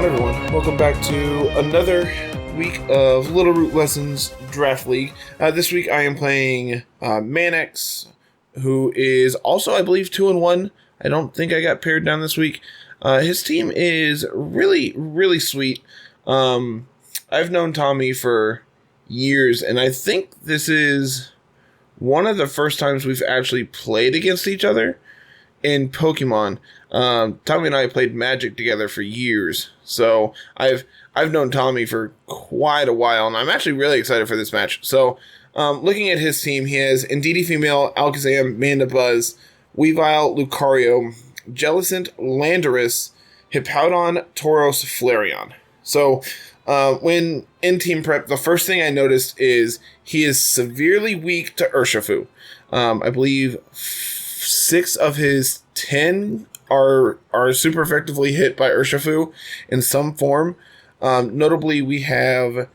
everyone, welcome back to another week of Littleroot Lessons Draft League. This week I am playing Mannix, who is also, I believe, 2-1. I don't think I got paired down this week. His team is really, really sweet. I've known Tommy for years, and I think this is one of the first times we've actually played against each other in Pokemon. Tommy and I played Magic together for years, so I've known Tommy for quite a while, and I'm actually really excited for this match. So, looking at his team, he has Indeedee Female, Alakazam, Mandibuzz, Weavile, Lucario, Jellicent, Landorus, Hippowdon, Tauros, Flareon. So, when in team prep, the first thing I noticed is he is severely weak to Urshifu. I believe 6 of his 10 are super effectively hit by Urshifu in some form. Notably, we have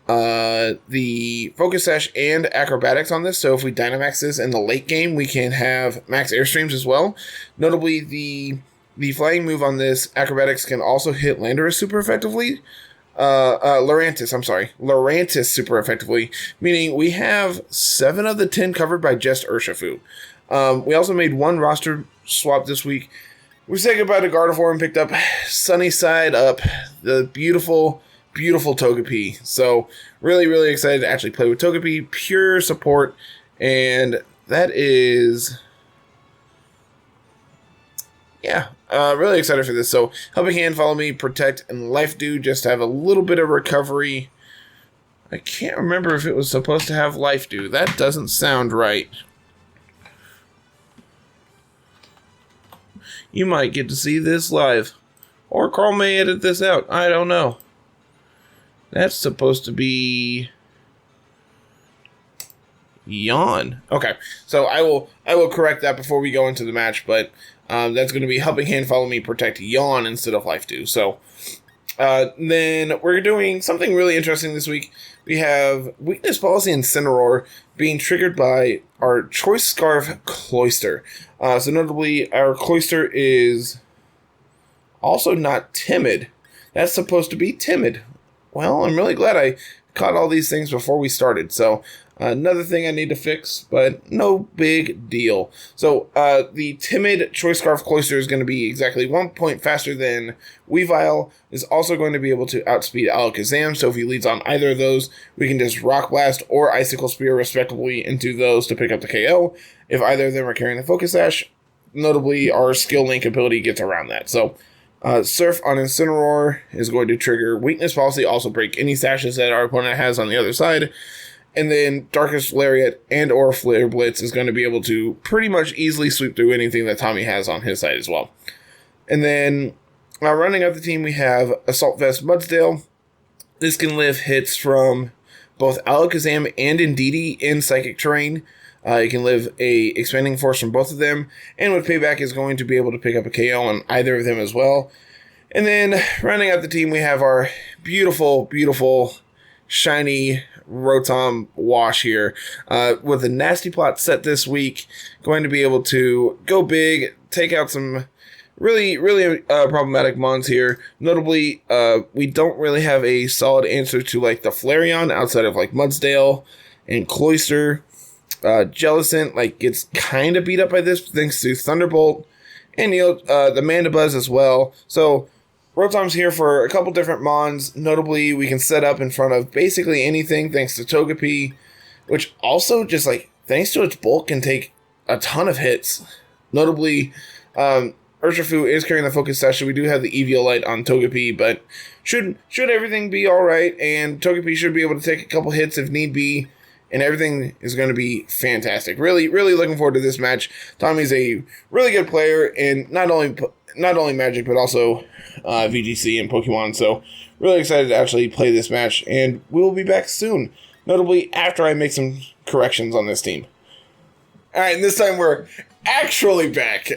the Focus Sash and Acrobatics on this, so if we Dynamax this in the late game, we can have Max Airstreams as well. Notably, the flying move on this, Acrobatics, can also hit Landorus super effectively. Lurantis super effectively, meaning we have 7 of the 10 covered by just Urshifu. We also made one roster swap this week. We said goodbye to Gardevoir and picked up Sunny Side Up, the beautiful, beautiful Togepi. So, really, really excited to actually play with Togepi. Pure support, and that is... yeah, really excited for this. So, Helping Hand, Follow Me, Protect, and Life Dew just have a little bit of recovery. I can't remember if it was supposed to have Life Dew. That doesn't sound right. You might get to see this live. Or Carl may edit this out. I don't know. That's supposed to be... Yawn. Okay, so I will correct that before we go into the match, but that's going to be Helping Hand, Follow Me, Protect, Yawn instead of Life Dew. So then we're doing something really interesting this week. We have Weakness Policy Incineroar being triggered by our Choice Scarf Cloyster. So notably, our Cloyster is also not timid. That's supposed to be timid. Well, I'm really glad I caught all these things before we started. So another thing I need to fix, but no big deal. So the timid Choice Scarf Cloyster is going to be exactly 1 point faster than Weavile. Is also going to be able to outspeed Alakazam. So if he leads on either of those, we can just Rock Blast or Icicle Spear respectively into those to pick up the KO. If either of them are carrying the Focus Sash, notably our Skill Link ability gets around that. So Surf on Incineroar is going to trigger Weakness Policy, also break any sashes that our opponent has on the other side. And then Darkest Lariat and or Flare Blitz is going to be able to pretty much easily sweep through anything that Tommy has on his side as well. And then rounding out the team, we have Assault Vest Mudsdale. This can live hits from both Alakazam and Indeedee in Psychic Terrain. It can live a Expanding Force from both of them. And with Payback is going to be able to pick up a KO on either of them as well. And then rounding out the team, we have our beautiful, beautiful, shiny Rotom-Wash here. With a Nasty Plot set this week, going to be able to go big, take out some really, really problematic mons here. Notably, we don't really have a solid answer to like the Flareon outside of like Mudsdale and Cloyster. Jellicent gets kind of beat up by this thanks to Thunderbolt, and the Mandibuzz as well. So Rotom's here for a couple different mons. Notably, we can set up in front of basically anything thanks to Togepi, which also just thanks to its bulk can take a ton of hits. Notably, Urshifu is carrying the Focus Sash, so we do have the Eviolite on Togepi, but should everything be alright, and Togepi should be able to take a couple hits if need be, and everything is going to be fantastic. Really, really looking forward to this match. Tommy's a really good player in not only Magic, but also VGC and Pokemon. So, really excited to actually play this match, and we will be back soon. Notably, after I make some corrections on this team. Alright, and this time we're actually back.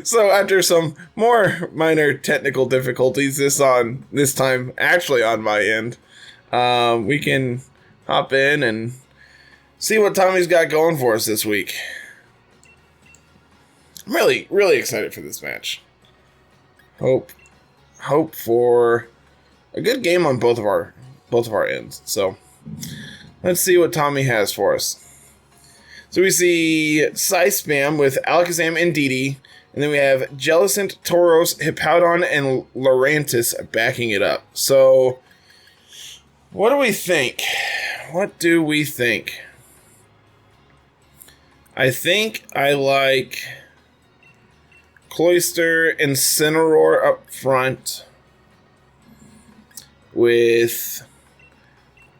So, after some more minor technical difficulties, this time actually on my end, we can hop in and see what Tommy's got going for us this week. I'm really, really excited for this match. Hope hope for a good game on both of our ends. So let's see what Tommy has for us. So we see Psy-Spam with Alakazam and Didi, and then we have Jellicent, Tauros, Hippowdon, and Lurantis backing it up. So what do we think? What do we think? I think I like Cloyster and Incineroar up front with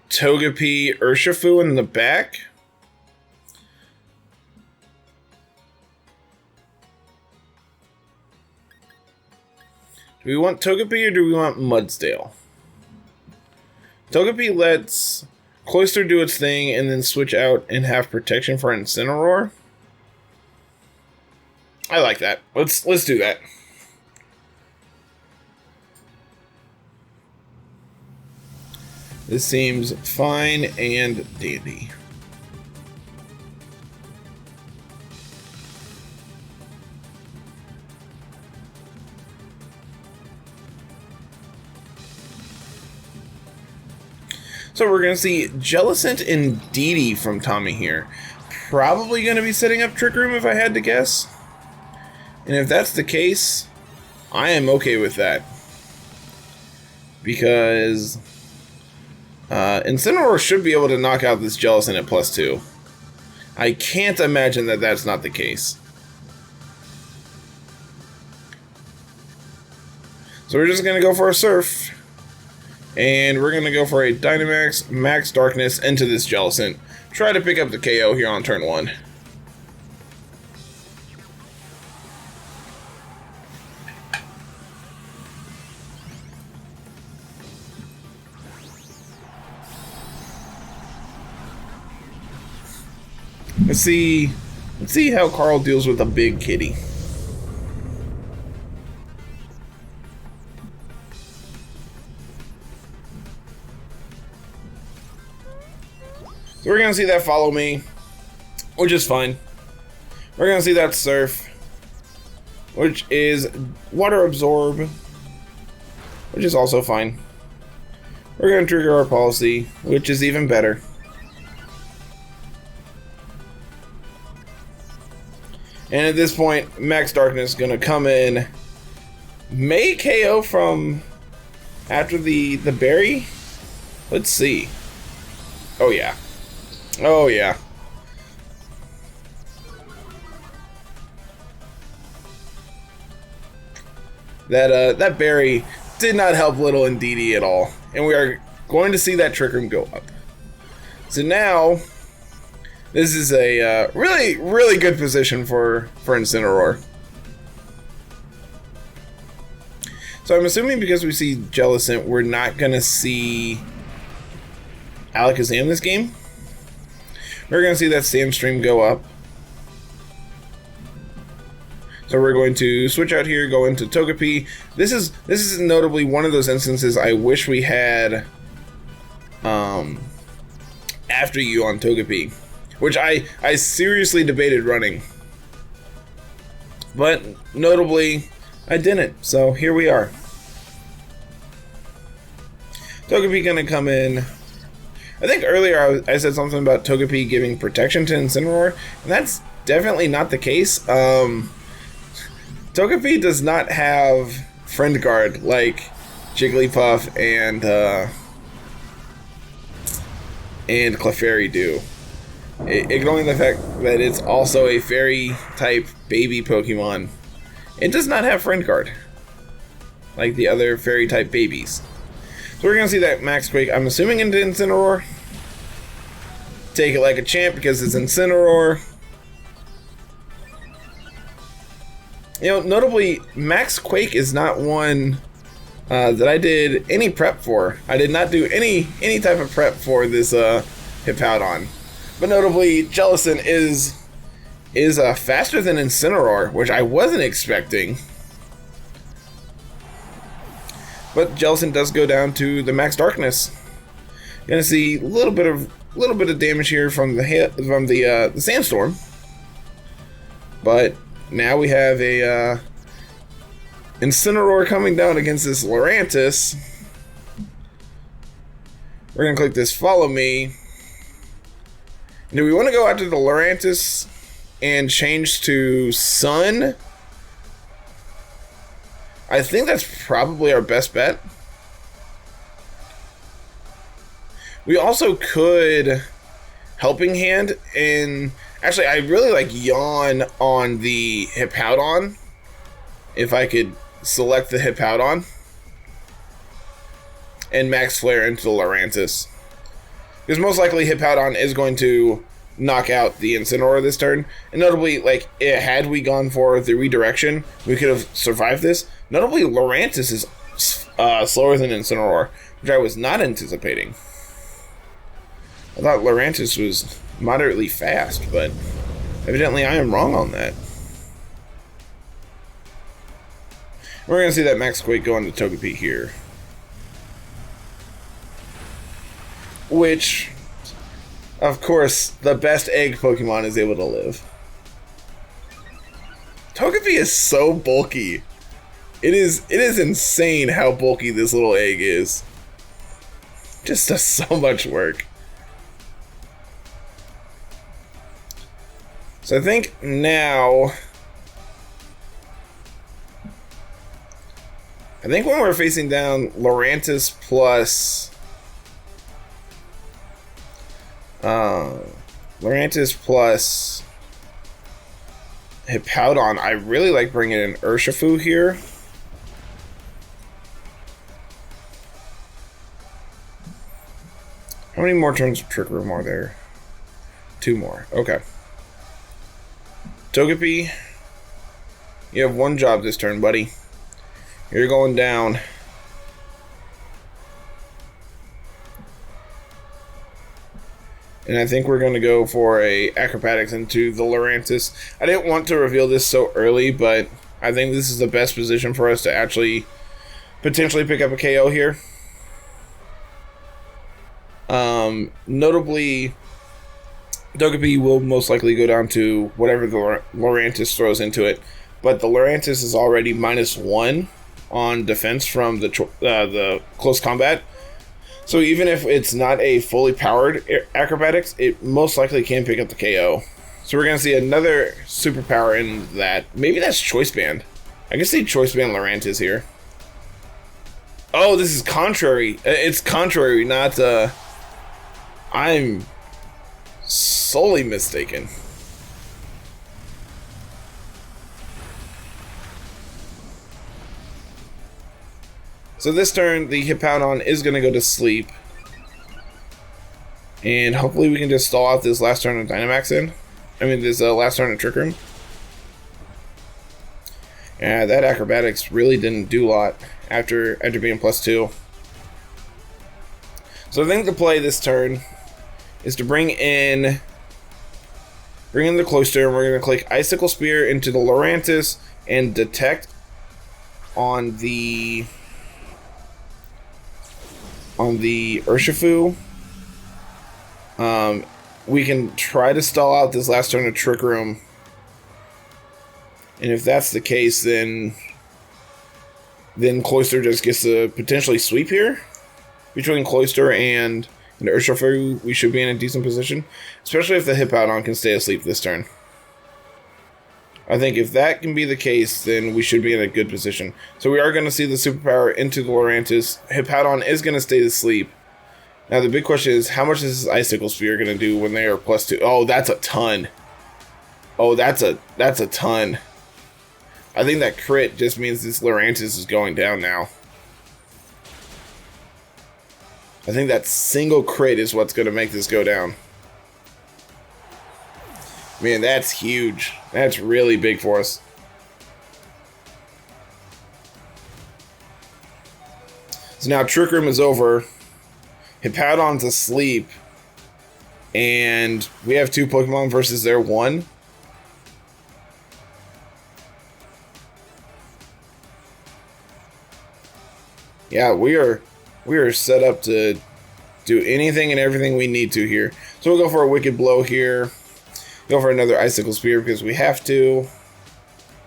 Togepi, Urshifu in the back. Do we want Togepi or do we want Mudsdale? Togepi lets Cloyster do its thing and then switch out and have protection for Incineroar. I like that. Let's do that. This seems fine and dandy. So we're going to see Jellicent and Didi from Tommy here. Probably going to be setting up Trick Room if I had to guess. And if that's the case, I am okay with that. Because Incineroar should be able to knock out this Jellicent at +2. I can't imagine that that's not the case. So we're just going to go for a Surf. And we're going to go for a Dynamax, Max Darkness into this Jellicent. Try to pick up the KO here on turn 1. Let's see how Carl deals with a big kitty. So we're going to see that Follow Me, which is fine. We're going to see that Surf, which is Water Absorb, which is also fine. We're going to trigger our Policy, which is even better. And at this point, Max Darkness is going to come in, may KO from after the berry. Let's see. Oh yeah. Oh yeah. That berry did not help Little and Didi at all. And we are going to see that Trick Room go up. So now, this is a really, really good position for Incineroar. So I'm assuming because we see Jellicent, we're not going to see Alakazam this game. We're going to see that Sandstream go up. So we're going to switch out here, go into Togepi. This is notably one of those instances I wish we had After You on Togepi, which I seriously debated running. But notably, I didn't. So here we are. Togepi gonna come in. I think earlier I said something about Togepi giving protection to Incineroar, and that's definitely not the case. Togepi does not have Friend Guard like Jigglypuff and Clefairy do. Ignoring the fact that it's also a fairy type baby Pokemon, it does not have Friend Guard like the other fairy type babies. So we're gonna see that Max Quake, I'm assuming, into Incineroar. Take it like a champ because it's Incineroar. You know, notably, Max Quake is not one that I did any prep for. I did not do any type of prep for this Hippowdon. But notably, Jellicent is faster than Incineroar, which I wasn't expecting. But Jellicent does go down to the Max Darkness. You're gonna see a little bit of damage here from the Sandstorm. But now we have a Incineroar coming down against this Lurantis. We're going to click this follow me. Do we want to go after the Lurantis and change to Sun? I think that's probably our best bet. We also could Helping Hand, and actually I really like Yawn on the Hippowdon. If I could select the Hippowdon and Max Flare into the Lurantis. Because most likely Hippowdon is going to knock out the Incineroar this turn. And notably, like, had we gone for the redirection, we could have survived this. Notably, Lurantis is slower than Incineroar, which I was not anticipating. I thought Lurantis was moderately fast, but evidently I am wrong on that. We're going to see that Max Quake go into Togepi here. Which, of course, the best egg Pokemon is able to live. Togepi is so bulky. It is insane how bulky this little egg is. Just does so much work. So I think now... I think when we're facing down Lurantis plus... Hippowdon, I really like bringing in Urshifu here. How many more turns of Trick Room are there? 2 more. Okay. Togepi, you have 1 job this turn, buddy. You're going down. And I think we're going to go for a Acrobatics into the Lurantis. I didn't want to reveal this so early, but I think this is the best position for us to actually potentially pick up a KO here. Notably, Togepi will most likely go down to whatever the Lurantis throws into it. But the Lurantis is already -1 on defense from the close combat. So even if it's not a fully powered Acrobatics, it most likely can pick up the KO. So we're going to see another superpower in that. Maybe that's Choice Band. I can see Choice Band Lurantis here. Oh, this is contrary. It's contrary, not... I'm solely mistaken. So this turn, the Hippowdon is going to go to sleep. And hopefully we can just stall out this last turn of Dynamax in. I mean, this last turn of Trick Room. Yeah, that Acrobatics really didn't do a lot after being +2. So I think the play this turn is to bring in the Cloyster, and we're going to click Icicle Spear into the Lurantis and Detect on the Urshifu. We can try to stall out this last turn of Trick Room. And if that's the case, then Cloyster just gets to potentially sweep here. Between Cloyster and Urshifu, we should be in a decent position. Especially if the Hippowdon can stay asleep this turn. I think if that can be the case, then we should be in a good position. So we are going to see the superpower into the Lurantis. Hippowdon is going to stay asleep. Now the big question is, how much is this Icicle Spear going to do when they are +2? Oh, that's a ton. Oh, that's a ton. I think that crit just means this Lurantis is going down now. I think that single crit is what's going to make this go down. Man, that's huge. That's really big for us. So now Trick Room is over. Hippowdon's asleep. And we have 2 Pokemon versus their 1. Yeah, we are set up to do anything and everything we need to here. So we'll go for a Wicked Blow here. Go for another Icicle Spear because we have to.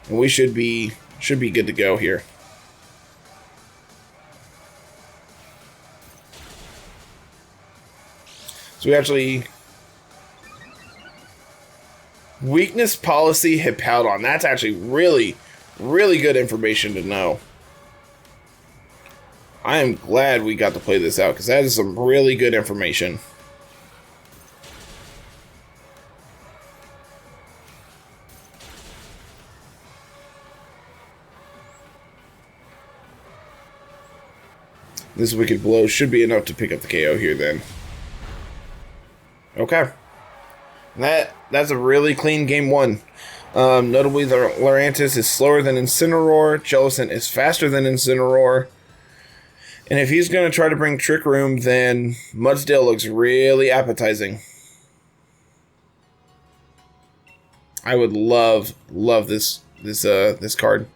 And we should be good to go here. So we actually... Weakness policy Hippowdon. That's actually really, really good information to know. I am glad we got to play this out, because that is some really good information. This Wicked Blow should be enough to pick up the KO here then. Okay. That's a really clean game one. Notably, the Lurantis is slower than Incineroar. Jellicent is faster than Incineroar. And if he's going to try to bring Trick Room, then Mudsdale looks really appetizing. I would love this card.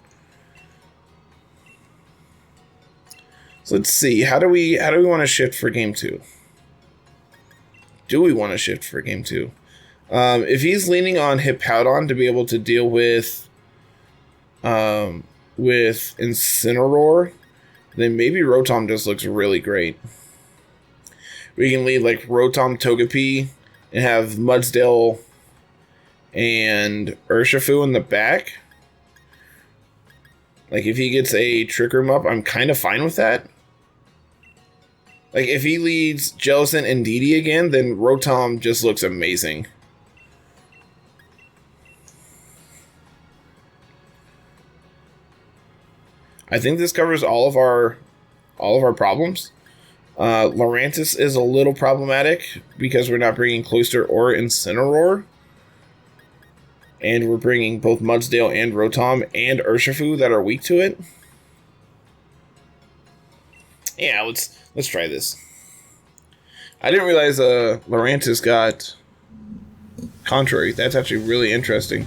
So let's see. How do we want to shift for game two? Do we want to shift for game two? If he's leaning on Hippowdon to be able to deal with Incineroar, then maybe Rotom just looks really great. We can lead like Rotom Togepi and have Mudsdale and Urshifu in the back. Like if he gets a Trick Room up, I'm kind of fine with that. Like if he leads Jellicent and Didi again, then Rotom just looks amazing. I think this covers all of our problems. Lurantis is a little problematic because we're not bringing Cloyster or Incineroar. And we're bringing both Mudsdale and Rotom and Urshifu that are weak to it. Yeah, let's try this. I didn't realize Lurantis got Contrary. That's actually really interesting.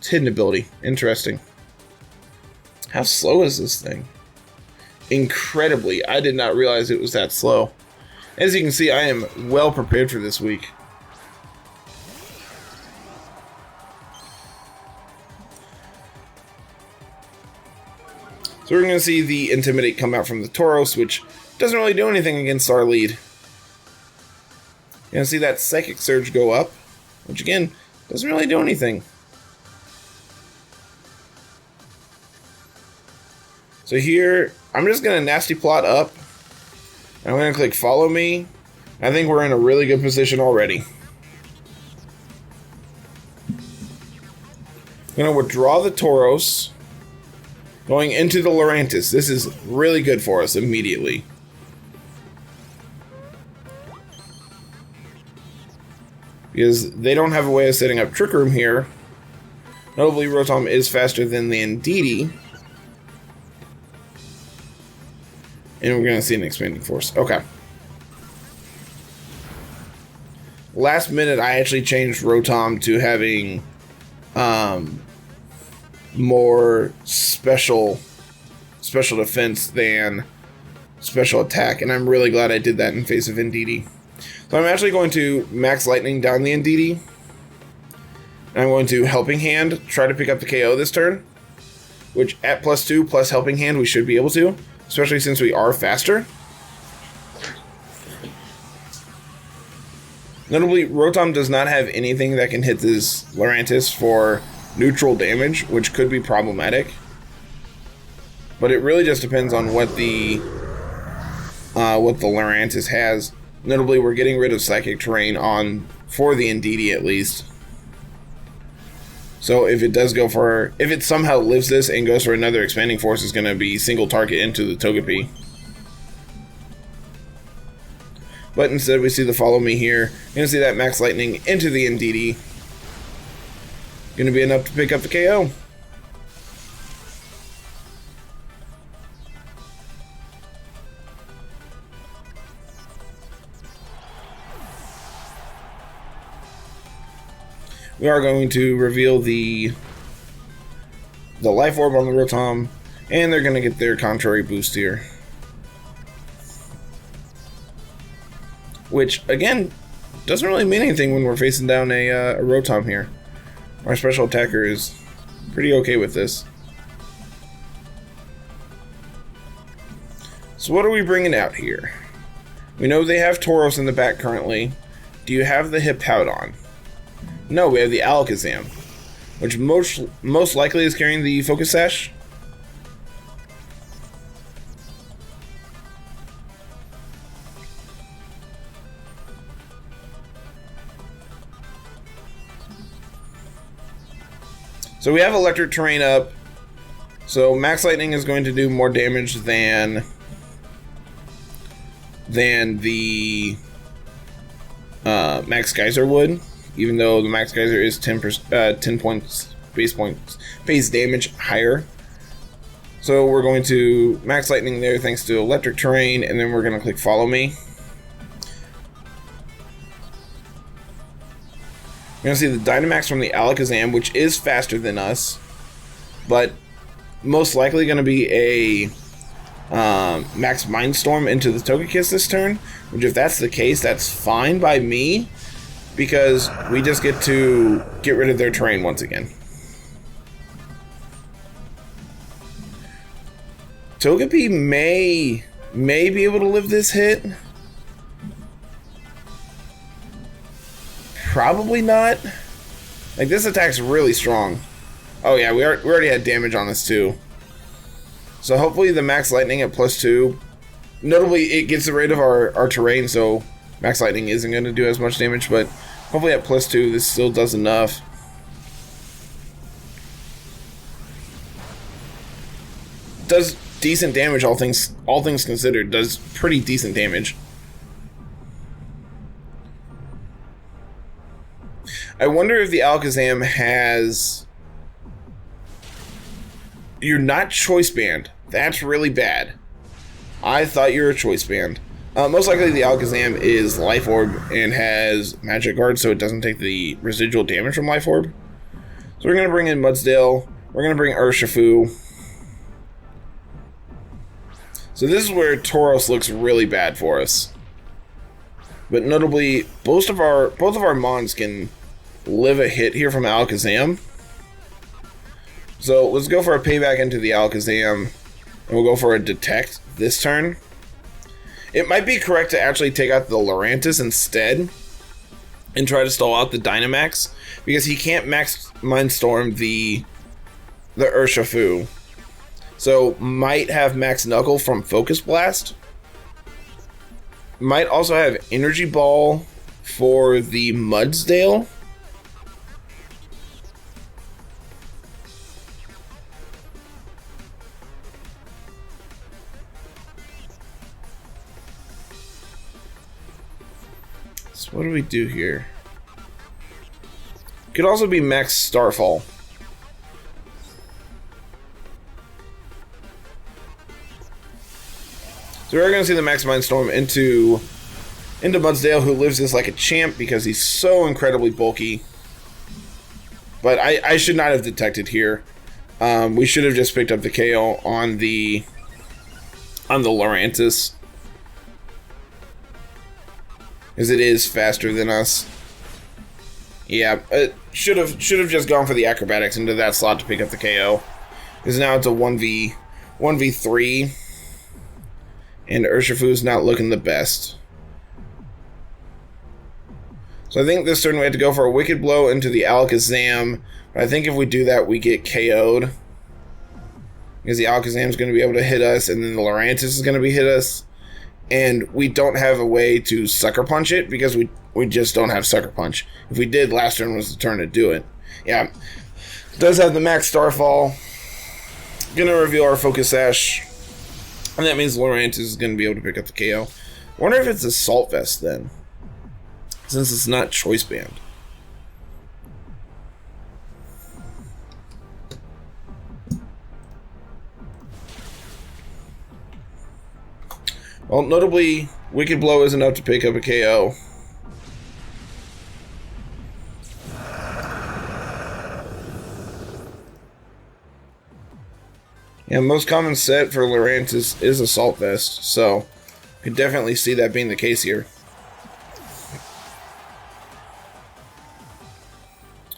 Hidden ability. Interesting. How slow is this thing? Incredibly. I did not realize it was that slow. As you can see, I am well prepared for this week. So we're going to see the Intimidate come out from the Tauros, which doesn't really do anything against our lead. You're going to see that Psychic Surge go up, which again, doesn't really do anything. So here, I'm just going to Nasty Plot up. I'm going to click Follow Me. I think we're in a really good position already. I'm going to withdraw the Tauros. Going into the Lurantis. This is really good for us immediately. Because they don't have a way of setting up Trick Room here. Notably, Rotom is faster than the Indeedee. And we're going to see an Expanding Force. Okay. Last minute, I actually changed Rotom to having more special defense than special attack. And I'm really glad I did that in face of Indeedee. So I'm actually going to Max Lightning down the Indeedee. And I'm going to Helping Hand, try to pick up the KO this turn. Which at +2 plus Helping Hand, we should be able to. Especially since we are faster. Notably, Rotom does not have anything that can hit this Lurantis for neutral damage, which could be problematic. But it really just depends on what the Lurantis has. Notably, we're getting rid of Psychic Terrain for the Indeedee at least. So if it does go for... If it somehow lives this and goes for another Expanding Force, it's going to be single target into the Togepi. But instead we see the Follow Me here. You're going to see that Max Lightning into the Indeedee. Going to be enough to pick up the KO. We are going to reveal the Life Orb on the Rotom, and they're going to get their Contrary boost here. Which, again, doesn't really mean anything when we're facing down a Rotom here. Our special attacker is pretty okay with this. So what are we bringing out here? We know they have Tauros in the back currently. Do you have the Hippowdon? No, we have the Alakazam, which most likely is carrying the Focus Sash. So we have Electric Terrain up. So Max Lightning is going to do more damage than the Max Geyser would, even though the Max Geyser is 10 points base damage higher. So we're going to Max Lightning there thanks to Electric Terrain, and then we're going to click Follow Me. We're going to see the Dynamax from the Alakazam, which is faster than us, but most likely going to be a Max Mindstorm into the Togekiss this turn, which if that's the case, that's fine by me, because we just get to get rid of their terrain once again. Togepi may be able to live this hit. Probably not. Like, this attack's really strong. Oh yeah, we already had damage on this too. So hopefully the Max Lightning at +2. Notably, it gets rid of our terrain, so Max Lightning isn't going to do as much damage, but hopefully at +2 this still does enough. Does decent damage, all things considered. Does pretty decent damage. I wonder if the Alakazam has... You're not Choice Band. That's really bad. I thought you were a Choice Band. Most likely the Alakazam is Life Orb and has Magic Guard, so it doesn't take the residual damage from Life Orb. So we're going to bring in Mudsdale. We're going to bring Urshifu. So this is where Tauros looks really bad for us. But notably, both of our Mons can live a hit here from Alakazam. So let's go for a payback into the Alakazam, and we'll go for a Detect this turn. It might be correct to actually take out the Lurantis instead and try to stall out the Dynamax, because he can't Max Mindstorm the Urshifu. So might have Max Knuckle from Focus Blast. Might also have Energy Ball for the Mudsdale. So what do we do here? Could also be Max Starfall. So we're going to see the Max Mindstorm into Mudsdale, who lives this like a champ because he's so incredibly bulky. But I should not have detected here. We should have just picked up the KO on the Lurantis, because it is faster than us. Yeah, it should have just gone for the Acrobatics into that slot to pick up the KO, because now it's a 1v3. And Urshifu's not looking the best. So I think this turn we have to go for a Wicked Blow into the Alakazam. But I think if we do that, we get KO'd. Because the Alakazam is going to be able to hit us, and then the Lurantis is going to be hit us. And we don't have a way to Sucker Punch it, because we just don't have Sucker Punch. If we did, last turn was the turn to do it. Yeah. Does have the Max Starfall. Gonna reveal our Focus Sash. And that means Lurantis is going to be able to pick up the KO. I wonder if it's Assault Vest then, since it's not Choice Band. Well, notably, Wicked Blow isn't enough to pick up a KO. Yeah, most common set for Lurantis is Assault Vest, so I could definitely see that being the case here.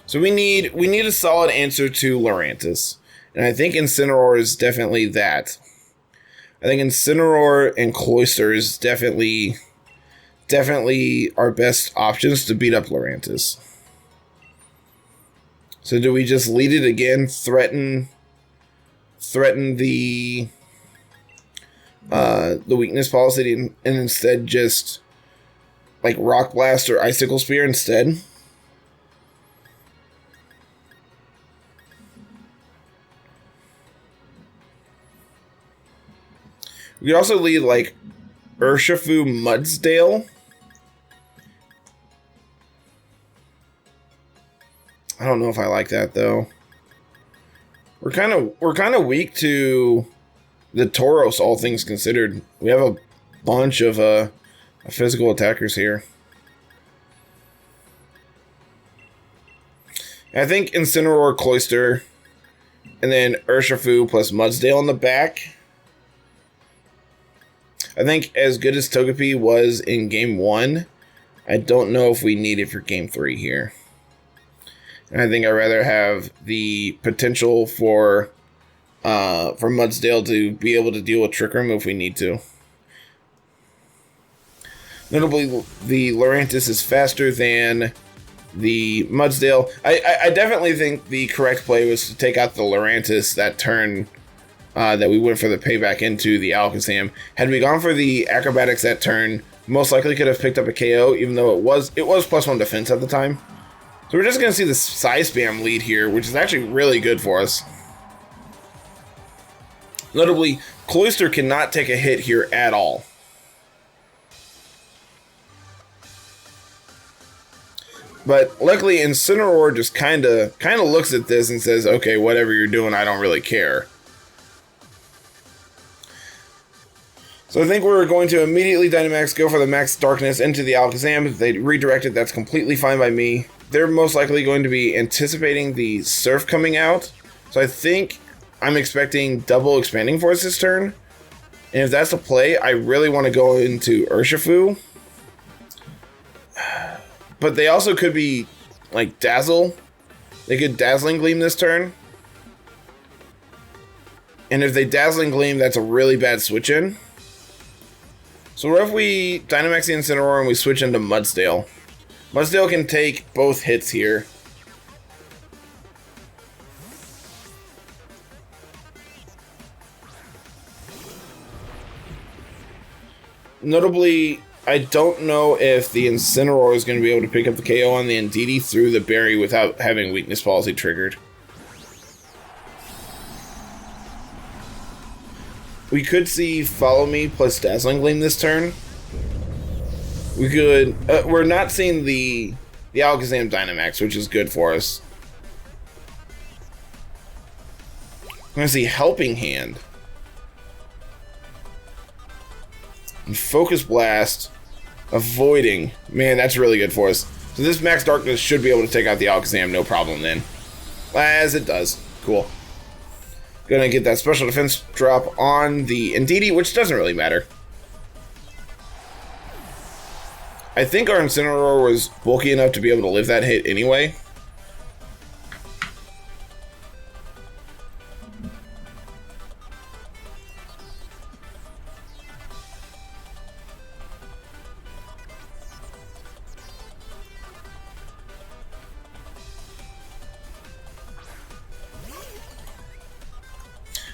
So we need a solid answer to Lurantis, and I think Incineroar is definitely that. I think Incineroar and Cloyster is definitely our best options to beat up Lurantis. So do we just lead it again, threaten the weakness policy, and instead just like Rock Blast or Icicle Spear instead? We could also lead like Urshifu Mudsdale. I don't know if I like that though. We're kind of weak to the Tauros, all things considered. We have a bunch of physical attackers here. I think Incineroar, Cloyster, and then Urshifu plus Mudsdale on the back. I think as good as Togepi was in Game 1, I don't know if we need it for Game 3 here. And I think I'd rather have the potential for Mudsdale to be able to deal with Trick Room if we need to. Notably, the Lurantis is faster than the Mudsdale. I definitely think the correct play was to take out the Lurantis that turn that we went for the payback into the Alakazam. Had we gone for the Acrobatics that turn, most likely could have picked up a KO, even though it was +1 defense at the time. So we're just going to see the Psy Spam lead here, which is actually really good for us. Notably, Cloyster cannot take a hit here at all. But luckily, Incineroar just kind of looks at this and says, okay, whatever you're doing, I don't really care. So I think we're going to immediately Dynamax, go for the Max Darkness into the Alakazam. If they redirect it, that's completely fine by me. They're most likely going to be anticipating the Surf coming out. So I think I'm expecting double Expanding Force this turn. And if that's the play, I really want to go into Urshifu. But they also could be, like, Dazzle. They could Dazzling Gleam this turn. And if they Dazzling Gleam, that's a really bad switch-in. So what if we Dynamax the Incineroar and we switch into Mudsdale? Mudsdale can take both hits here. Notably, I don't know if the Incineroar is going to be able to pick up the KO on the Indeedee through the berry without having weakness policy triggered. We could see Follow Me plus Dazzling Gleam this turn. We could... we're not seeing the Alakazam Dynamax, which is good for us. I'm going to see Helping Hand. And Focus Blast. Avoiding. Man, that's really good for us. So this Max Darkness should be able to take out the Alakazam, no problem then. As it does. Cool. Gonna get that special defense drop on the Indeedee, which doesn't really matter. I think our Incineroar was bulky enough to be able to live that hit anyway.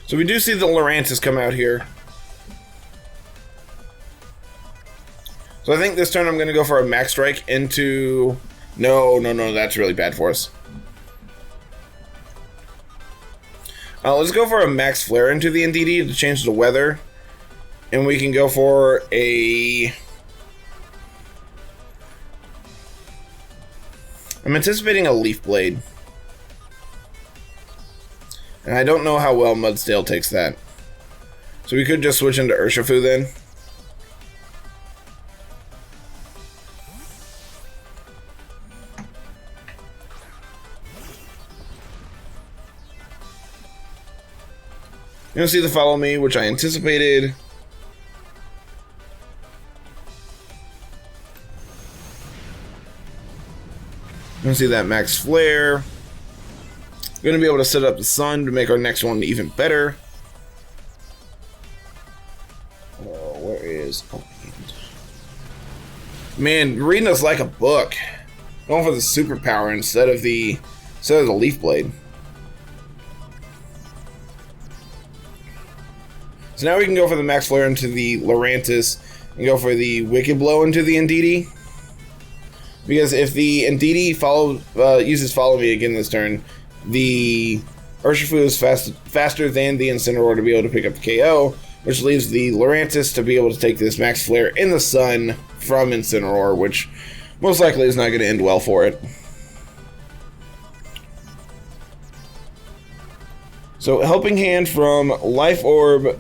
So we do see the Lurantis come out here. So I think this turn I'm going to go for a Max Strike into... No, that's really bad for us. Let's go for a Max Flare into the Indeedee to change the weather. And we can go for a... I'm anticipating a Leaf Blade. And I don't know how well Mudsdale takes that. So we could just switch into Urshifu then. You're going to see the Follow Me, which I anticipated. You're going to see that Max Flare. We're going to be able to set up the Sun to make our next one even better. Oh, where is... Oh, man, reading this like a book. Going for the superpower instead of the leaf blade. So now we can go for the Max Flare into the Lurantis and go for the Wicked Blow into the Indeedee. Because if the Indeedee uses Follow Me again this turn, the Urshifu is faster than the Incineroar to be able to pick up the KO, which leaves the Lurantis to be able to take this Max Flare in the sun from Incineroar, which most likely is not going to end well for it. So Helping Hand from Life Orb,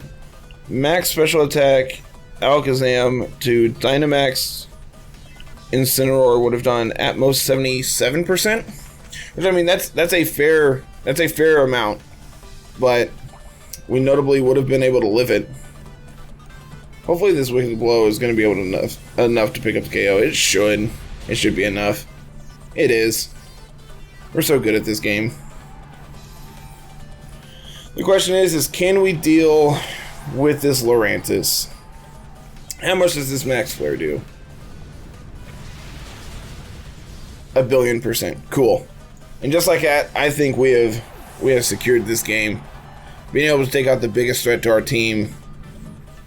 Max Special Attack, Alakazam to Dynamax Incineroar would have done at most 77%. Which, I mean, that's a fair amount, but we notably would have been able to live it. Hopefully this Wicked Blow is going to be able to enough to pick up the KO. It should be enough. It is. We're so good at this game. The question is can we deal with this Lurantis? How much does this Max Flare do? 1,000,000,000%. Cool. And just like that, I think we have secured this game. Being able to take out the biggest threat to our team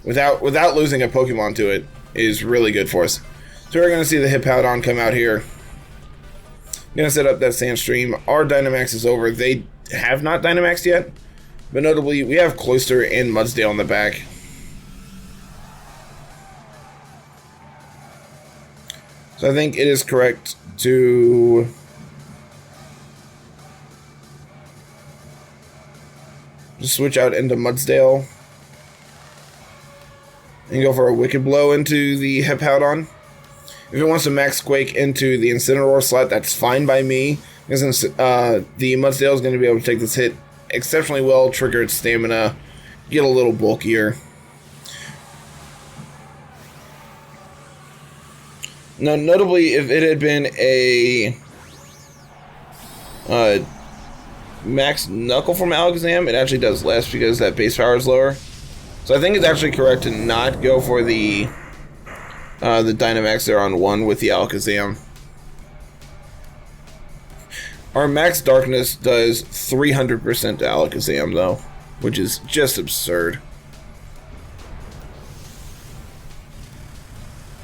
without losing a Pokemon to it is really good for us. So we're going to see the Hippowdon come out here. Going to set up that Sandstream. Our Dynamax is over. They have not Dynamaxed yet, but notably we have Cloyster and Mudsdale on the back. So I think it is correct to just switch out into Mudsdale and go for a Wicked Blow into the Hippowdon. If it wants to Max Quake into the Incineroar slot, that's fine by me, because the Mudsdale is going to be able to take this hit exceptionally well, trigger its stamina, get a little bulkier. Now, notably, if it had been a Max Knuckle from Alakazam, it actually does less because that base power is lower. So I think it's actually correct to not go for the Dynamax there on 1 with the Alakazam. Our Max Darkness does 300% to Alakazam, though, which is just absurd.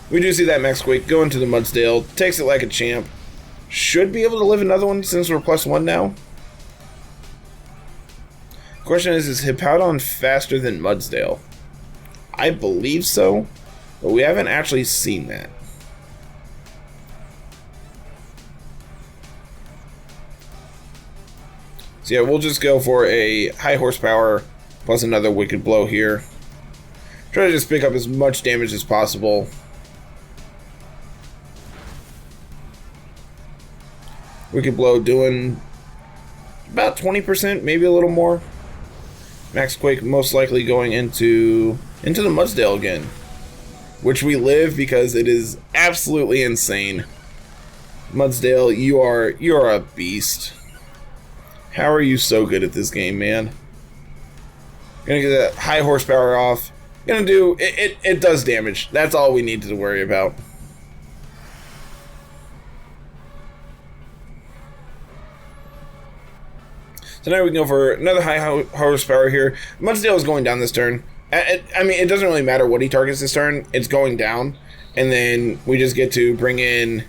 We do see that Max Quake go into the Mudsdale, takes it like a champ. Should be able to live another one since we're +1 now. Question is Hippowdon faster than Mudsdale? I believe so, but we haven't actually seen that. So yeah, we'll just go for a high horsepower plus another Wicked Blow here. Try to just pick up as much damage as possible. Wicked Blow doing about 20%, maybe a little more. Max Quake most likely going into the Mudsdale again, which we live because it is absolutely insane. Mudsdale, you are a beast. How are you so good at this game, man? Gonna get that high horsepower off. Gonna do it does damage. That's all we need to worry about. So now we can go for another high horsepower here. Mudsdale is going down this turn. I mean, it doesn't really matter what he targets this turn. It's going down. And then we just get to bring in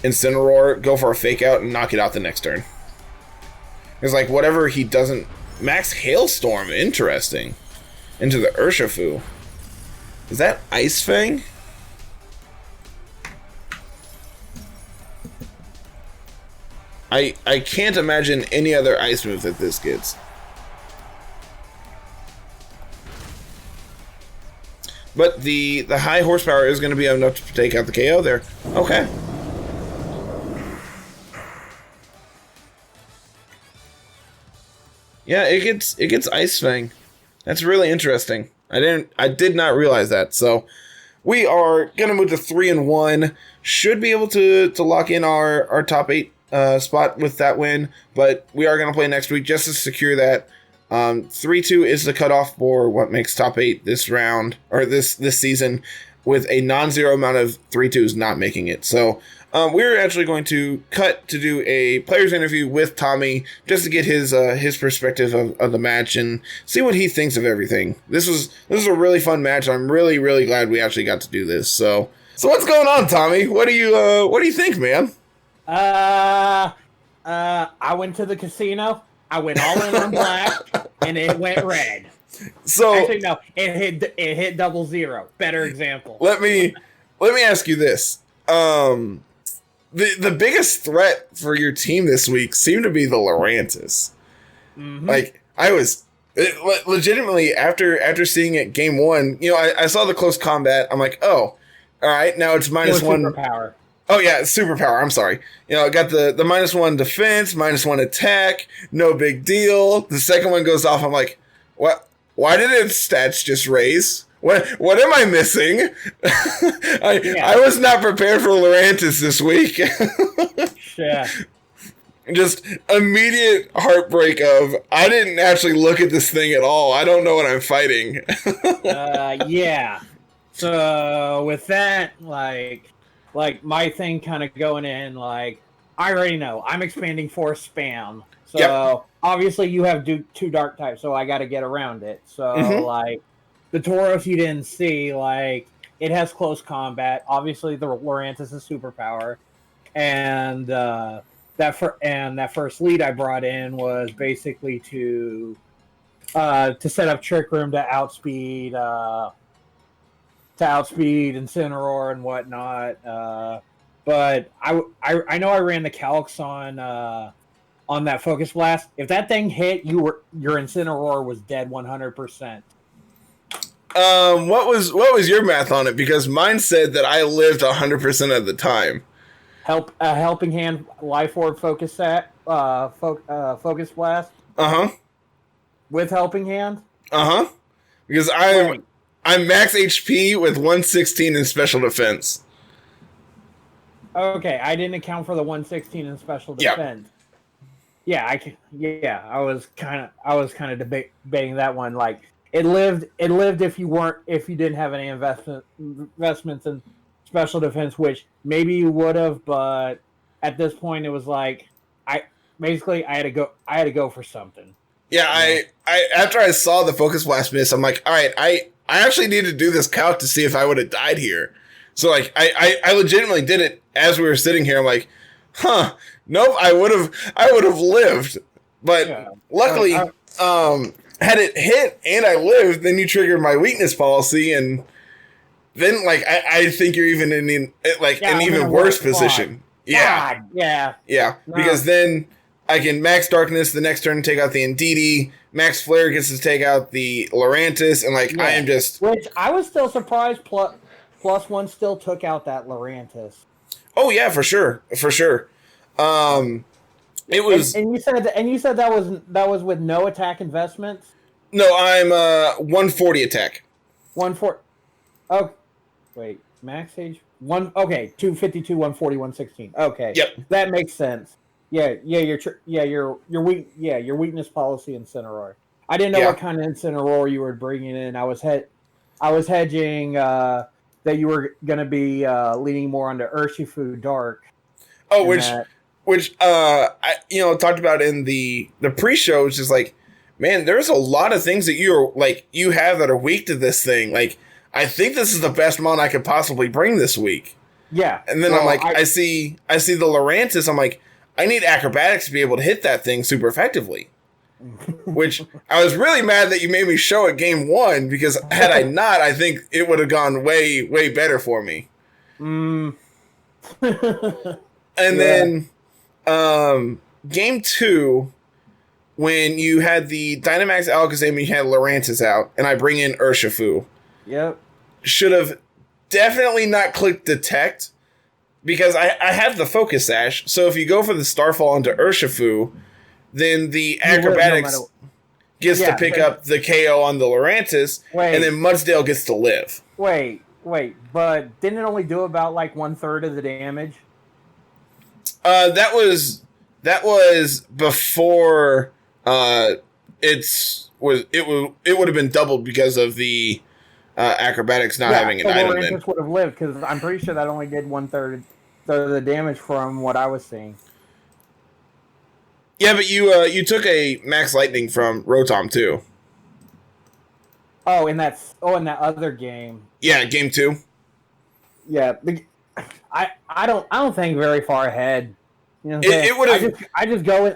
Incineroar, go for a fake out, and knock it out the next turn. It's like whatever he doesn't... Max Hailstorm, interesting. Into the Urshifu. Is that Ice Fang? I can't imagine any other ice move that this gets. But the high horsepower is going to be enough to take out the KO there. Okay. Yeah, it gets Ice Fang. That's really interesting. I did not realize that. So we are gonna move to 3-1. Should be able to lock in our top 8 spot with that win, but we are gonna play next week just to secure that. 3-2 is the cutoff for what makes top 8 this round, or this season, with a non-zero amount of 3-2s not making it. So we're actually going to cut to do a player's interview with Tommy, just to get his perspective of the match and see what he thinks of everything. This was a really fun match. I'm really, really glad we actually got to do this. So what's going on, Tommy? What do you think, man? I went to the casino. I went all in on black, and it went red. So actually, no, it hit 00. Better example. Let me ask you this: the biggest threat for your team this week seemed to be the Lurantis. Mm-hmm. Like legitimately after seeing it game 1, I saw the close combat. I'm like, oh, all right, now it's -1 superpower. Oh yeah, it's superpower. I'm sorry. I got the -1 defense, -1 attack. No big deal. The second one goes off. I'm like, what? Why did its stats just raise? What am I missing? I was not prepared for Lurantis this week. Yeah. Just immediate heartbreak of, I didn't actually look at this thing at all. I don't know what I'm fighting. Yeah. So with that, like my thing kind of going in, I already know I'm expanding force spam. So obviously you have two dark types, so I got to get around it. So the Tauros you didn't see, it has close combat. Obviously the Lurantis is superpower, and that first lead I brought in was basically to set up Trick Room to outspeed Incineroar and whatnot. But I know I ran the calcs on that Focus Blast. If that thing hit, your Incineroar was dead 100%. What was your math on it? Because mine said that I lived 100% of the time. Helping Hand Life Orb Focus Focus Blast. With Helping Hand. Because I'm max HP with 116 in special defense. Okay, I didn't account for the 116 in special defense. Yeah, I was kind of debating that one. It lived if you didn't have any investments in special defense, which maybe you would have, but at this point it was I had to go for something. Yeah, I after I saw the Focus Blast miss, I'm like, all right, I actually need to do this count to see if I would have died here. So I legitimately did it as we were sitting here. I'm like, nope, I would have lived. But luckily, had it hit and I lived, then you triggered my weakness policy, and then I think you're even in an even worse position. Yeah. God, yeah. Yeah. No. Because then I can max darkness the next turn, take out the Indeedee. Max Flare gets to take out the Lurantis, and I am just, which I was still surprised. +1 still took out that Lurantis. Oh yeah, for sure. It was, and you said that was with no attack investments. No, I'm 140 attack. 140. Oh, wait, max age 1. Okay, 252, 140, 116. Okay, yep, that makes sense. Yeah, your weakness policy Incineroar. I didn't know what kind of Incineroar you were bringing in. I was hedging that you were going to be leaning more onto Urshifu Dark. Oh, which I talked about in the pre-show. It's just man, there's a lot of things that you have that are weak to this thing. I think this is the best mon I could possibly bring this week. Yeah, and then I see the Lurantis. I'm like, I need acrobatics to be able to hit that thing super effectively. Which I was really mad that you made me show it game 1, because had I not, I think it would have gone way, way better for me. And then game 2, when you had the Dynamax Alakazam and you had Lurantis out, and I bring in Urshifu. Yep. Should have definitely not clicked detect, because I have the Focus Sash, so if you go for the Starfall into Urshifu, then the acrobatics gets to pick up the KO on the Lurantis, and then Mudsdale gets to live. Wait, but didn't it only do about 1/3 of the damage? That was before it would have been doubled because of the acrobatics not having an item. Then would have lived because I'm pretty sure that only did 1/3 of the damage from what I was seeing. Yeah, but you took a max lightning from Rotom too. Oh, in that other game. Yeah, game 2. Yeah, I don't think very far ahead. You know, it would have. I just go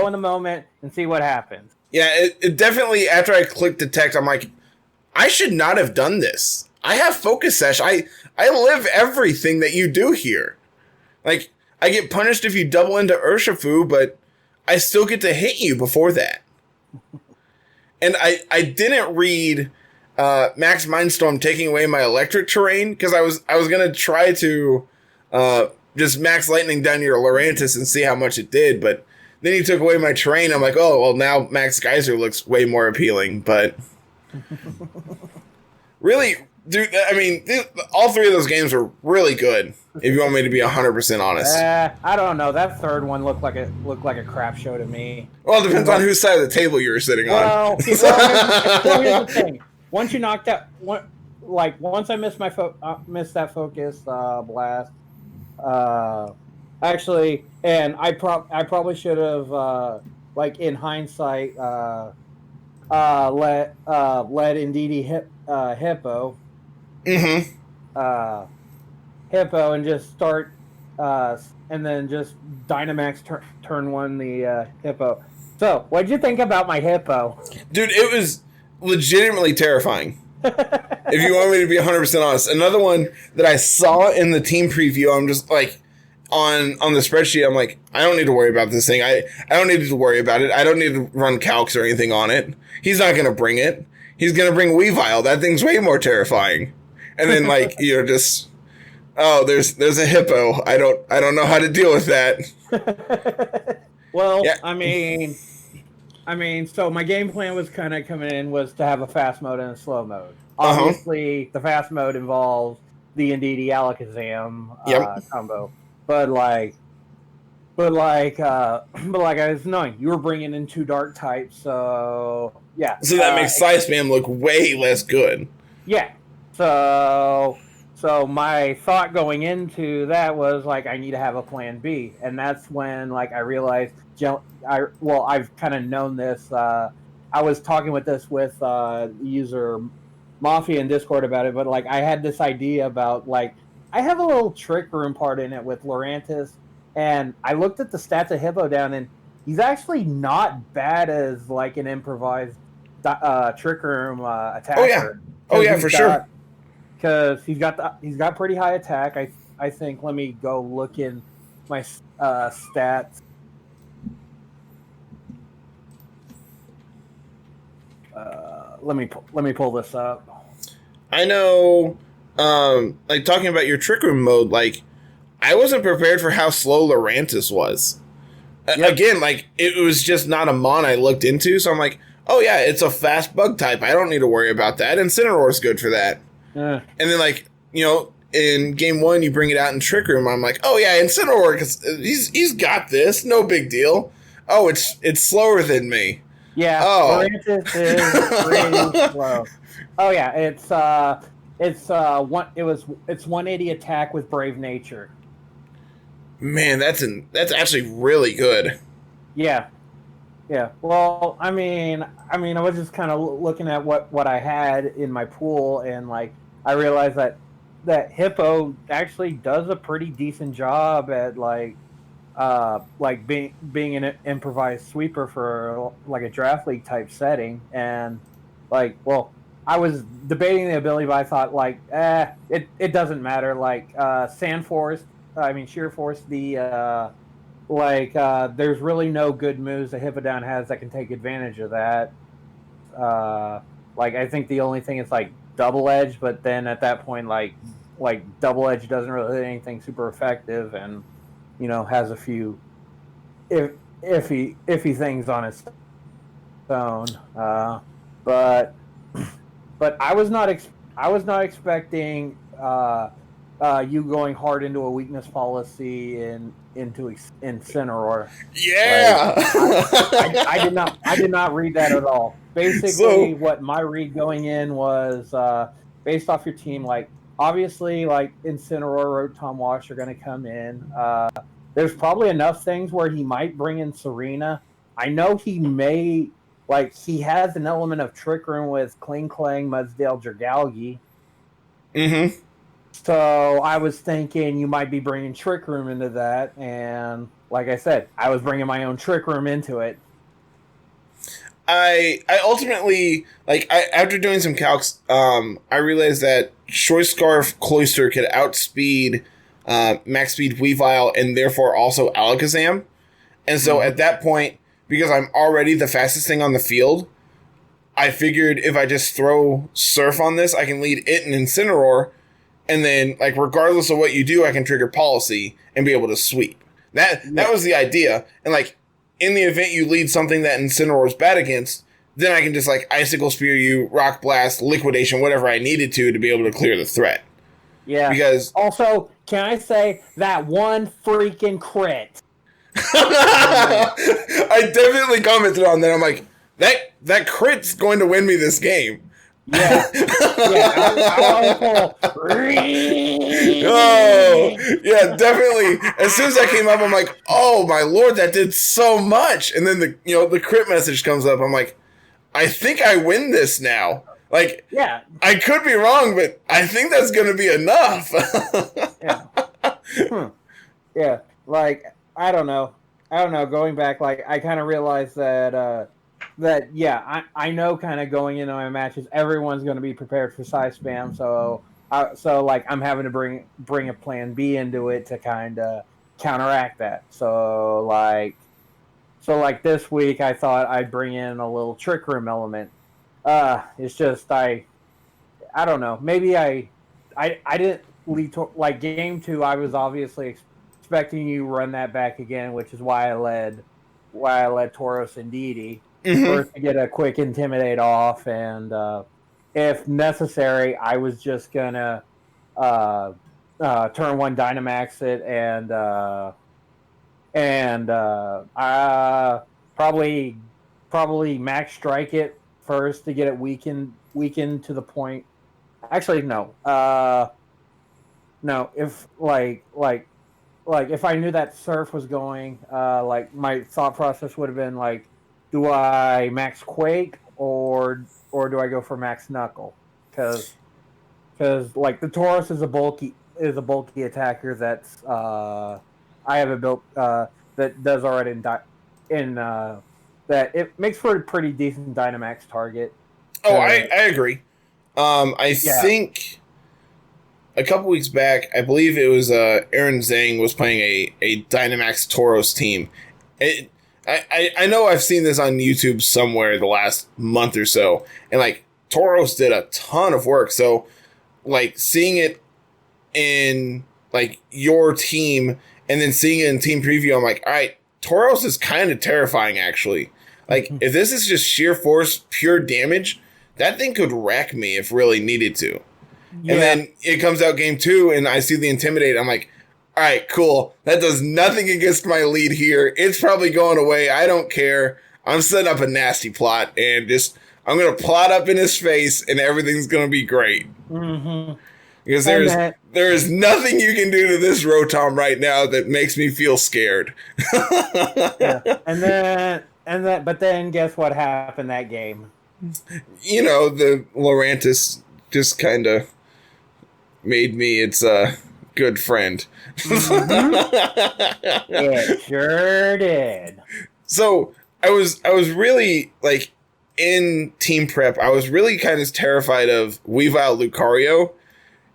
in the moment and see what happens. Yeah, it definitely. After I clicked detect, I'm like, I should not have done this. I have focus sesh. I live everything that you do here. Like, I get punished if you double into Urshifu, but I still get to hit you before that. And I didn't read Max Mindstorm taking away my electric terrain because I was gonna try to just max lightning down your Lurantis and see how much it did, but then he took away my terrain. I'm like, oh well, now Max Geyser looks way more appealing, but really, dude, I mean, all 3 of those games were really good. If you want me to be 100% honest, I don't know. That third one looked like a crap show to me. Well, it depends on whose side of the table you were sitting on. Well, here's the thing. Once you knocked out once I missed missed that focus blast. Actually, and I probably should have in hindsight let Indeedee Hippo. Mm-hmm. Hippo and just start and then just Dynamax turn 1 the Hippo. So, what'd you think about my Hippo? Dude, it was legitimately terrifying. If you want me to be 100% honest. Another one that I saw in the team preview, I'm just like, on the spreadsheet, I'm like, I don't need to worry about this thing. I don't need to worry about it. I don't need to run calcs or anything on it. He's not going to bring it. He's going to bring Weavile. That thing's way more terrifying. And then, like, you're just, oh, there's a Hippo. I don't know how to deal with that. Well, yeah. I mean, so my game plan was kind of coming in was to have a fast mode and a slow mode. Obviously, the fast mode involves the Indeedee Alakazam combo, but like I was knowing you were bringing in 2 dark types, so yeah. So that makes Side Spam look way less good. Yeah. So my thought going into that was like I need to have a plan B, and that's when like I realized I've kind of known this. I was talking with user Mafia in Discord about it, but like I had this idea about like I have a little trick room part in it with Lurantis, and I looked at the stats of Hippo down, and he's actually not bad as like an improvised trick room attacker. Oh yeah, for sure. Because he's got pretty high attack. I think. Let me go look in my stats. Let me pull this up. I know, like talking about your Trick Room mode, like I wasn't prepared for how slow Lurantis was. Yep. Again, like it was just not a mon I looked into, so I'm like, oh yeah, it's a fast bug type. I don't need to worry about that. Incineroar's good for that. And then like, you know, in game 1 you bring it out in Trick Room, I'm like, oh yeah, Incineroar, cause he's got this, no big deal. Oh, it's slower than me. Yeah, Lurantis is pretty slow. Oh yeah, it's 180 attack with Brave Nature. Man, that's actually really good. Yeah. Well, I mean, I was just kind of looking at what I had in my pool, and like I realized that Hippo actually does a pretty decent job at like being an improvised sweeper for like a draft league type setting, and like, well, I was debating the ability, but I thought like, it doesn't matter. Like Sheer Force, there's really no good moves that Hippowdon has that can take advantage of that. Like I think the only thing is like Double Edge, but then at that point, like Double Edge doesn't really hit anything super effective, and you know has a few iffy things on its own. But I was not expecting you going hard into a weakness policy into Incineroar. Yeah. Like, I did not read that at all. Basically, what my read going in was based off your team. Like obviously, like Incineroar, Rotom-Wash are going to come in. There's probably enough things where he might bring in Serena. I know he may, like, he has an element of Trick Room with Kling Klang, Mudsdale, Dragalge. Mm-hmm. So I was thinking you might be bringing Trick Room into that. And like I said, I was bringing my own Trick Room into it. I ultimately, like, after doing some calcs, I realized that Choice Scarf Cloyster could outspeed Max Speed Weavile and therefore also Alakazam. And so at that point, because I'm already the fastest thing on the field, I figured if I just throw Surf on this, I can lead it and Incineroar, and then, like, regardless of what you do, I can trigger Policy and be able to sweep. That was the idea. And, like, in the event you lead something that Incineroar's bad against, then I can just, like, Icicle Spear you, Rock Blast, Liquidation, whatever I needed to be able to clear the threat. Yeah. Because also, can I say that one freaking crit? I definitely commented on that. I'm like, that crit's going to win me this game. Yeah. Oh, yeah, definitely. As soon as that came up, I'm like, oh my lord, that did so much. And then the crit message comes up. I'm like, I think I win this now. Like, yeah, I could be wrong, but I think that's going to be enough. Yeah, like, I don't know. Going back, like, I kind of realized that I know kind of going into my matches, everyone's going to be prepared for side spam. So like, I'm having to bring a plan B into it to kind of counteract that. So like this week, I thought I'd bring in a little Trick Room element. It's just I don't know. Maybe I didn't lead to, like, game 2. I was obviously expecting you run that back again, which is why I led Tauros and Didi. First to get a quick Intimidate off, and if necessary, I was just gonna turn 1 Dynamax it and probably Max Strike it first to get it weakened to the point. Actually, no. No, if like if I knew that Surf was going, like, my thought process would have been like, do I Max Quake or do I go for Max Knuckle? Because like, the Tauros is a bulky attacker that's I have it built that does already that it makes for a pretty decent Dynamax target. Oh, I agree. I think a couple weeks back, I believe it was Aaron Zhang was playing a Dynamax Tauros team. I know I've seen this on YouTube somewhere the last month or so, and, like, Tauros did a ton of work. So, like, seeing it in, like, your team and then seeing it in team preview, I'm like, all right, Tauros is kind of terrifying, actually. Like, if this is just sheer force, pure damage, that thing could wreck me if really needed to. Yeah. And then it comes out game 2, and I see the Intimidate. I'm like, all right, cool. That does nothing against my lead here. It's probably going away. I don't care. I'm setting up a nasty plot, and I'm going to plot up in his face, and everything's going to be great. Mm-hmm. Because there is nothing you can do to this Rotom right now that makes me feel scared. Yeah. But then guess what happened that game? You know, the Lurantis just kind of made me its good friend. It sure did. So I was really, like, in team prep, I was really kind of terrified of Weavile Lucario,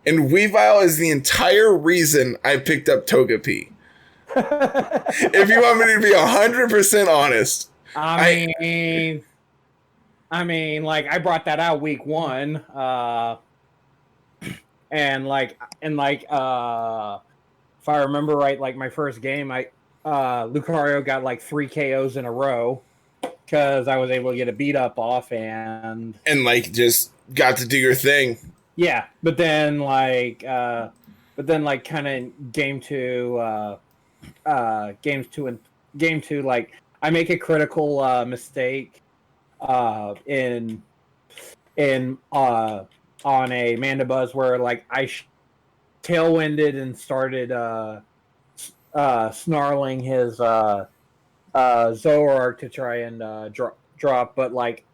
and Weavile is the entire reason I picked up Togepi. If you want me to be 100% honest. I mean, like, I brought that out week 1, and if I remember right, like, my first game, Lucario got like 3 KOs in a row because I was able to get a beat up off and like, just got to do your thing. Yeah, but then like then like kind of game two, like I make a critical mistake in on a Mandibuzz where like I tailwinded and started snarling his Zoroark to try and drop, but like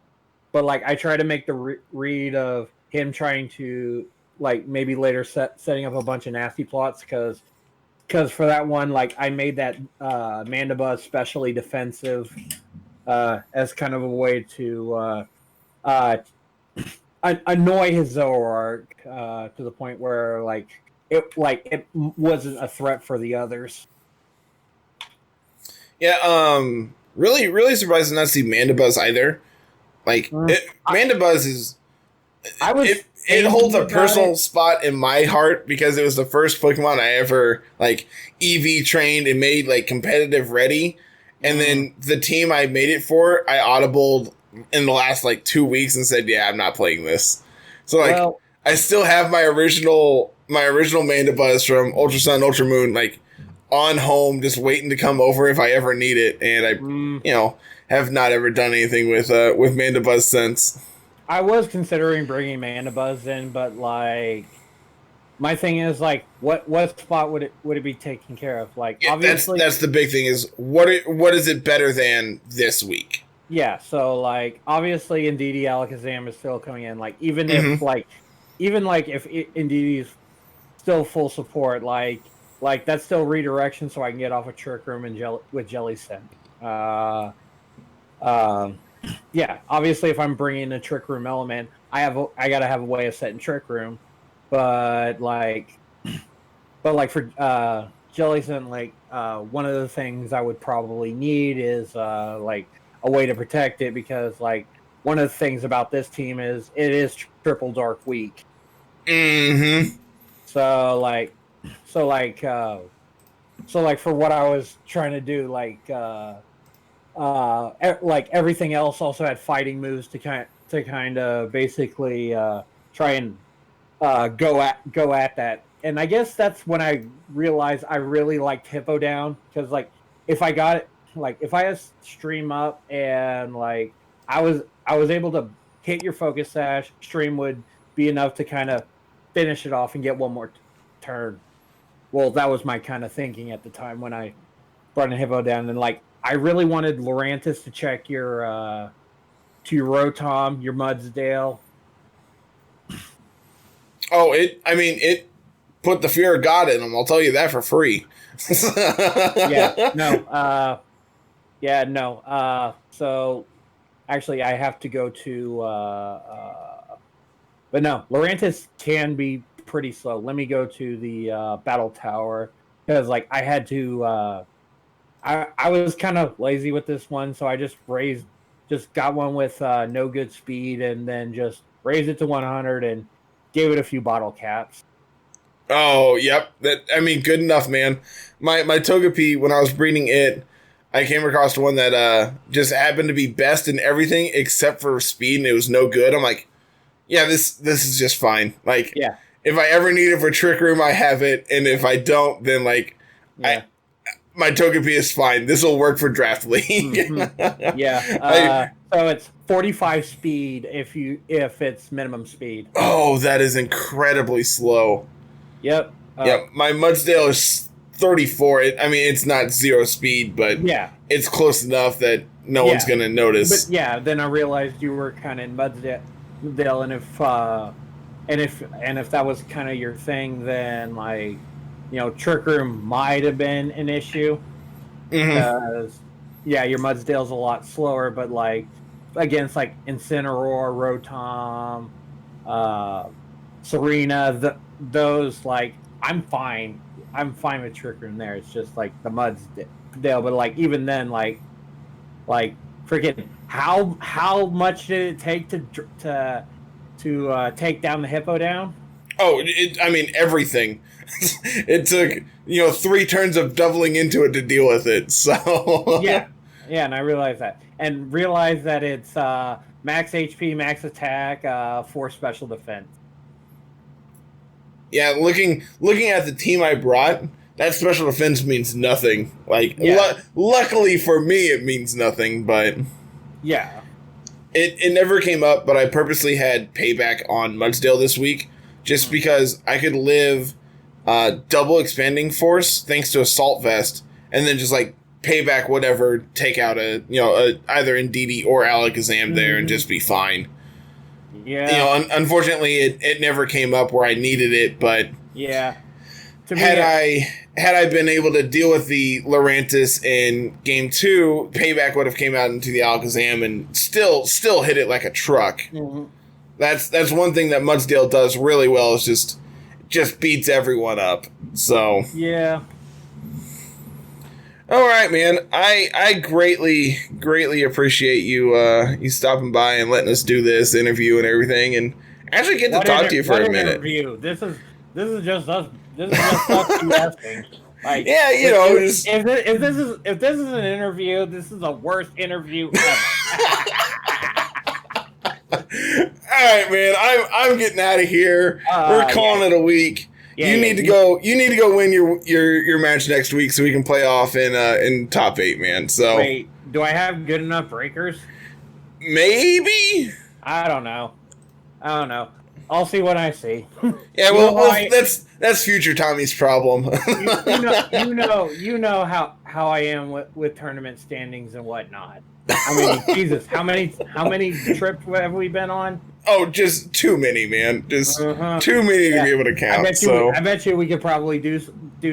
I try to make the read of him trying to like maybe later setting up a bunch of nasty plots because for that one like I made that Mandibuzz specially defensive as kind of a way to annoy his Zoroark to the point where it wasn't a threat for the others. Yeah, really surprised to not see Mandibuzz either. Like, Mandibuzz is... It holds a personal spot in my heart because it was the first Pokemon I ever, like, EV trained and made, like, competitive ready. And then the team I made it for, I audibled in the last, like, 2 weeks and said, yeah, I'm not playing this. So, like, I still have my original Mandibuzz from Ultra Sun, Ultra Moon, like, on home, just waiting to come over if I ever need it. And I, have not ever done anything with Mandibuzz since. I was considering bringing Mandibuzz in, but like, my thing is like, what spot would it be taken care of? Like, obviously, that's the big thing is what is it better than this week? Yeah, so like obviously Indeedee Alakazam is still coming in. Like even if Indeedee is still full support, like that's still redirection, so I can get off a Trick Room and with Jellicent. Yeah, obviously if I'm bringing a Trick Room element, I gotta have a way of setting Trick Room, but for Jellicent, like one of the things I would probably need is like a way to protect it, because like one of the things about this team is it is triple dark weak. So for what I was trying to do, like everything else also had fighting moves to kind of basically try and go at that. And I guess that's when I realized I really liked Hippo Down, because like if I got it, like if I had Stream up and like I was able to hit your Focus Sash, Stream would be enough to kind of finish it off and get one more turn. Well, that was my kind of thinking at the time when I brought in Hippo Down, and like I really wanted Lurantis to check your Rotom, your Mudsdale. Oh, it put the fear of God in them. I'll tell you that for free. So actually, I have to go to. But no, Lurantis can be pretty slow. Let me go to the Battle Tower, because like I had to. I was kind of lazy with this one, so I just got one with no good speed, and then just raised it to 100 and gave it a few bottle caps. Oh, yep. Good enough, man. My Togepi, when I was breeding it, I came across one that just happened to be best in everything except for speed, and it was no good. I'm like, yeah, this is just fine. Like, yeah. If I ever need it for Trick Room, I have it, and if I don't, then like, yeah. My Togepi is fine. This will work for Draft League. Mm-hmm. Yeah. So it's 45 speed if it's minimum speed. Oh, that is incredibly slow. Yep. Yep. My Mudsdale is 34. It's not 0 speed, but yeah, it's close enough that no one's gonna notice. But yeah, then I realized you were kind of in Mudsdale, and if that was kind of your thing, then like, Trick Room might have been an issue. Because your Mudsdale's a lot slower, but like against like Incineroar, Rotom, Serena, those like I'm fine with Trick Room there. It's just like the Mudsdale, but like even then, like freaking how much did it take to take down the Hippo Down? Oh, everything. It took 3 turns of doubling into it to deal with it. So yeah, and I realized that, it's max HP, max attack, 4 special defense. Yeah, looking at the team I brought, that special defense means nothing. Like, luckily for me, it means nothing, but... Yeah. It never came up, but I purposely had payback on Mudsdale this week, just because I could live double expanding force thanks to Assault Vest, and then just, like, payback whatever, take out either Indeedee or Alakazam there and just be fine. Yeah. Unfortunately, it never came up where I needed it, but yeah. Had I been able to deal with the Lurantis in Game 2, payback would have came out into the Alakazam and still hit it like a truck. Mm-hmm. That's one thing that Mudsdale does really well, is just beats everyone up. So yeah. All right, man. I greatly appreciate you stopping by and letting us do this interview and everything, and actually get to talk to you for a minute. Interview? This is just us. This is just us asking. Like, yeah, if this is an interview, this is the worst interview ever. All right, man. I'm getting out of here. We're calling it a week. Yeah, you need to go. You need to go win your match next week so we can play off in top 8, man. So wait, do I have good enough breakers? Maybe. I don't know. I'll see what I see. Yeah, that's future Tommy's problem. you know how I am with tournament standings and whatnot. I mean, Jesus, how many trips have we been on? Oh, just too many, man. Just too many to be able to count. I bet you we could probably do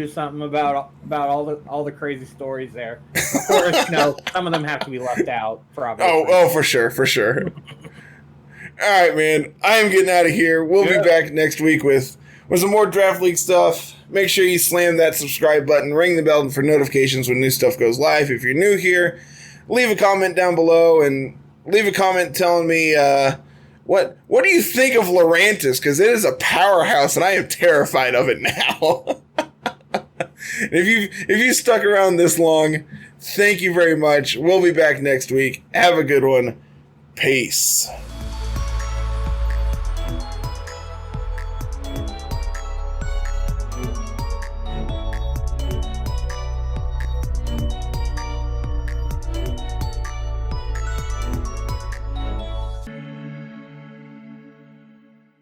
something about all the crazy stories there. Of course, some of them have to be left out. Probably. Oh, for sure. All right, man. I am getting out of here. We'll be back next week with some more Draft League stuff. Make sure you slam that subscribe button, ring the bell for notifications when new stuff goes live. If you're new here, leave a comment down below and leave a comment telling me what do you think of Lurantis, because it is a powerhouse and I am terrified of it now. If you stuck around this long, thank you very much. We'll be back next week. Have a good one. Peace.